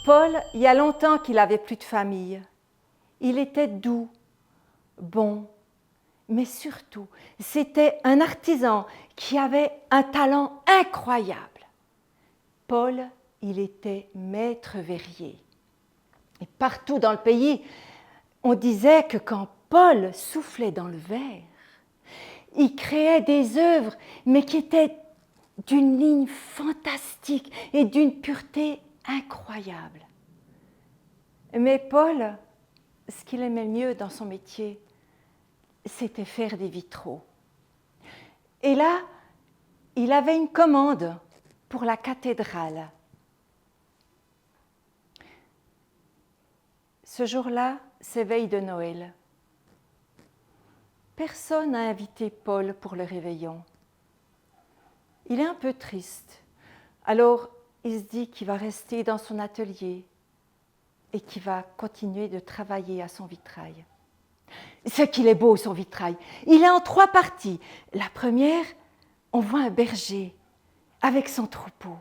Paul, il y a longtemps qu'il n'avait plus de famille. Il était doux, bon, mais surtout, c'était un artisan qui avait un talent incroyable. Paul, il était maître verrier. Et partout dans le pays, on disait que quand Paul soufflait dans le verre, il créait des œuvres, mais qui étaient d'une ligne fantastique et d'une pureté incroyable. Mais Paul, ce qu'il aimait le mieux dans son métier, c'était faire des vitraux. Et là, il avait une commande pour la cathédrale. Ce jour-là, c'est veille de Noël. Personne n'a invité Paul pour le réveillon. Il est un peu triste. Alors, il se dit qu'il va rester dans son atelier et qu'il va continuer de travailler à son vitrail. C'est qu'il est beau, son vitrail. Il est en 3 parties. La première, on voit un berger avec son troupeau.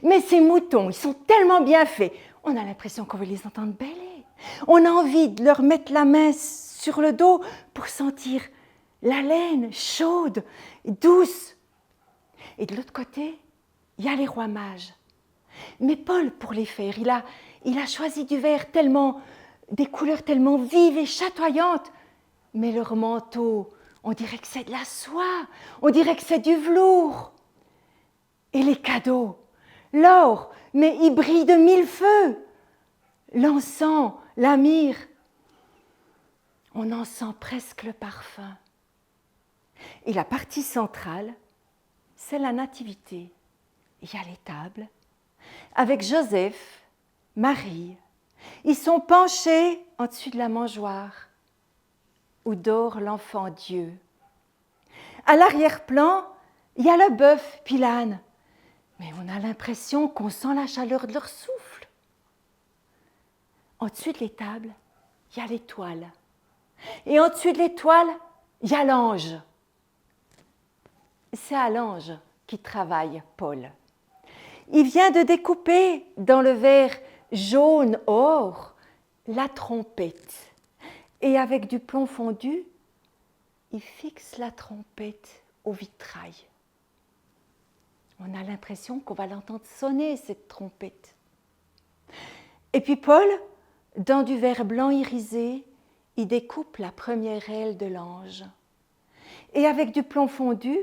Mais ces moutons, ils sont tellement bien faits. On a l'impression qu'on veut les entendre bêler. On a envie de leur mettre la main sur le dos pour sentir la laine chaude, douce. Et de l'autre côté, il y a les rois mages. Mais Paul, pour les faire, il a choisi du vert des couleurs tellement vives et chatoyantes. Mais leur manteau, on dirait que c'est de la soie, on dirait que c'est du velours. Et les cadeaux, l'or, mais il brille de 1000 feux. L'encens, la myrrhe, on en sent presque le parfum. Et la partie centrale, c'est la nativité. Il y a les tables, avec Joseph, Marie. Ils sont penchés en dessus de la mangeoire, où dort l'enfant Dieu. À l'arrière-plan, il y a le bœuf puis l'âne, mais on a l'impression qu'on sent la chaleur de leur souffle. En-dessus de l'étable, il y a l'étoile. Et en-dessus de l'étoile, il y a l'ange. C'est à l'ange qui travaille Paul. Il vient de découper dans le verre jaune or la trompette. Et avec du plomb fondu, il fixe la trompette au vitrail. On a l'impression qu'on va l'entendre sonner, cette trompette. Et puis Paul, dans du verre blanc irisé, il découpe la première aile de l'ange. Et avec du plomb fondu,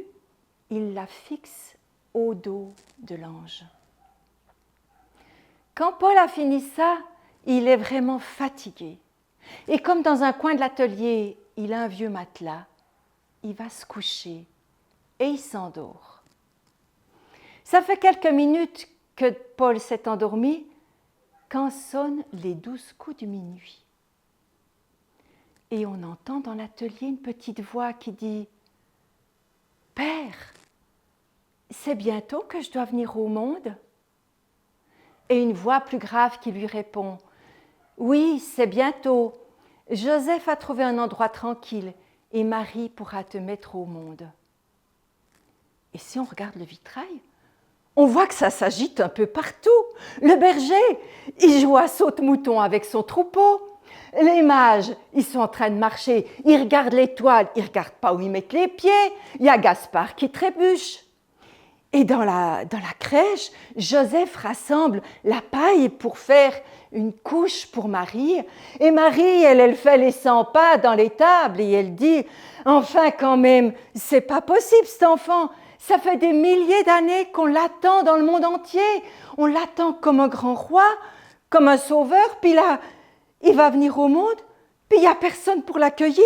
il la fixe au dos de l'ange. Quand Paul a fini ça, il est vraiment fatigué. Et comme dans un coin de l'atelier, il a un vieux matelas, il va se coucher et il s'endort. Ça fait quelques minutes que Paul s'est endormi quand sonnent les 12 coups de minuit. Et on entend dans l'atelier une petite voix qui dit « Père, c'est bientôt que je dois venir au monde ?» Et une voix plus grave qui lui répond « Oui, c'est bientôt. Joseph a trouvé un endroit tranquille et Marie pourra te mettre au monde. » Et si on regarde le vitrail, on voit que ça s'agite un peu partout. Le berger, il joue à saute-mouton avec son troupeau. Les mages, ils sont en train de marcher, ils regardent l'étoile, ils ne regardent pas où ils mettent les pieds. Il y a Gaspard qui trébuche. Et dans la crèche, Joseph rassemble la paille pour faire une couche pour Marie. Et Marie, elle fait les 100 pas dans les tables et elle dit « Enfin quand même, c'est pas possible cet enfant. Ça fait des milliers d'années qu'on l'attend dans le monde entier. On l'attend comme un grand roi, comme un sauveur. Puis là, il va venir au monde, puis il n'y a personne pour l'accueillir.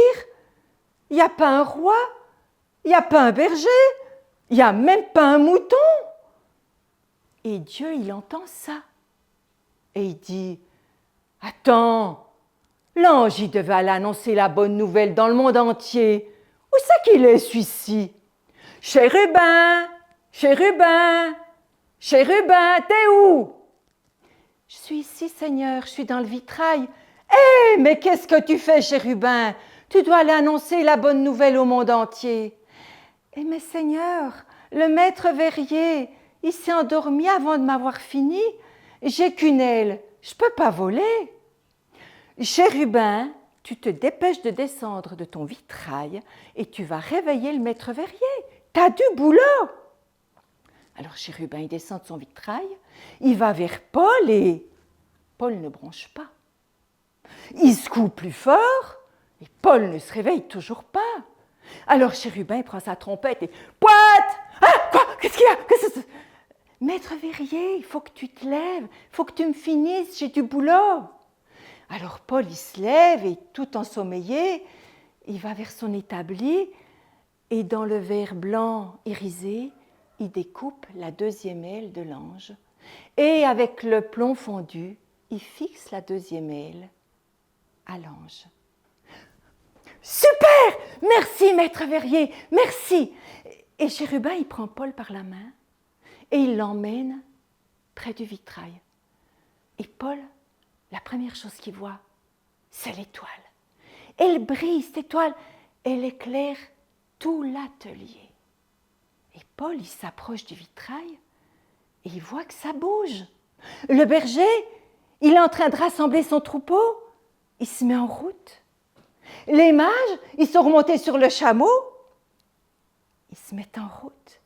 Il n'y a pas un roi, il n'y a pas un berger. Il n'y a même pas un mouton. » Et Dieu, il entend ça. Et il dit, « Attends, l'ange, il devait aller annoncer la bonne nouvelle dans le monde entier. Où c'est qu'il est, celui-ci? Chérubin, chérubin, chérubin, t'es où? » « Je suis ici, Seigneur, je suis dans le vitrail. »« Hé, mais qu'est-ce que tu fais, chérubin? Tu dois aller annoncer la bonne nouvelle au monde entier. » « Eh mais Seigneur, le maître verrier, il s'est endormi avant de m'avoir fini. J'ai qu'une aile, je ne peux pas voler. Chérubin, tu te dépêches de descendre de ton vitrail et tu vas réveiller le maître verrier. T'as du boulot. Alors Chérubin, il descend de son vitrail, il va vers Paul et Paul ne bronche pas. Il secoue plus fort et Paul ne se réveille toujours pas. Alors Chérubin, il prend sa trompette et pointe. Ah, quoi? Qu'est-ce qu'il y a? Maître verrier, il faut que tu te lèves, il faut que tu me finisses, j'ai du boulot. Alors Paul, il se lève et tout ensommeillé, il va vers son établi et dans le verre blanc irisé, il découpe la deuxième aile de l'ange et avec le plomb fondu, il fixe la deuxième aile à l'ange. Super! Merci, maître verrier, merci! Et Chérubin, il prend Paul par la main et il l'emmène près du vitrail. Et Paul, la première chose qu'il voit, c'est l'étoile. Elle brille, cette étoile, elle éclaire tout l'atelier. Et Paul, il s'approche du vitrail et il voit que ça bouge. Le berger, il est en train de rassembler son troupeau, il se met en route. Les mages, ils sont remontés sur le chameau, ils se mettent en route.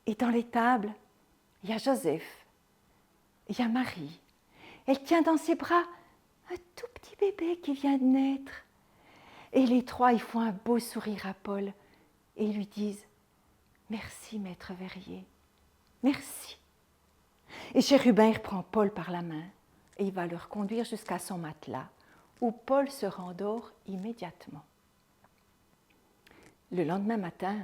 Et dans l'étable, il y a Joseph, il y a Marie. Elle tient dans ses bras un tout petit bébé qui vient de naître. Et les trois, ils font un beau sourire à Paul et ils lui disent « Merci, maître verrier, merci ». Et Chérubin, il reprend Paul par la main et il va le reconduire jusqu'à son matelas où Paul se rendort immédiatement. Le lendemain matin,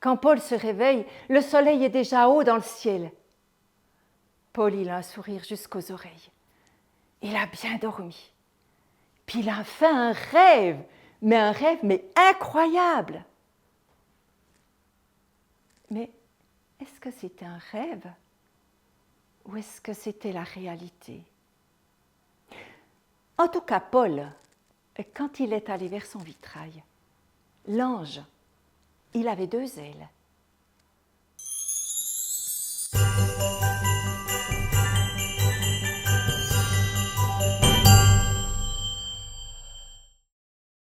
quand Paul se réveille, le soleil est déjà haut dans le ciel. Paul, il a un sourire jusqu'aux oreilles. Il a bien dormi. Puis il a fait un rêve mais incroyable. Mais est-ce que c'était un rêve ou est-ce que c'était la réalité? En tout cas, Paul, quand il est allé vers son vitrail, l'ange, il avait deux ailes.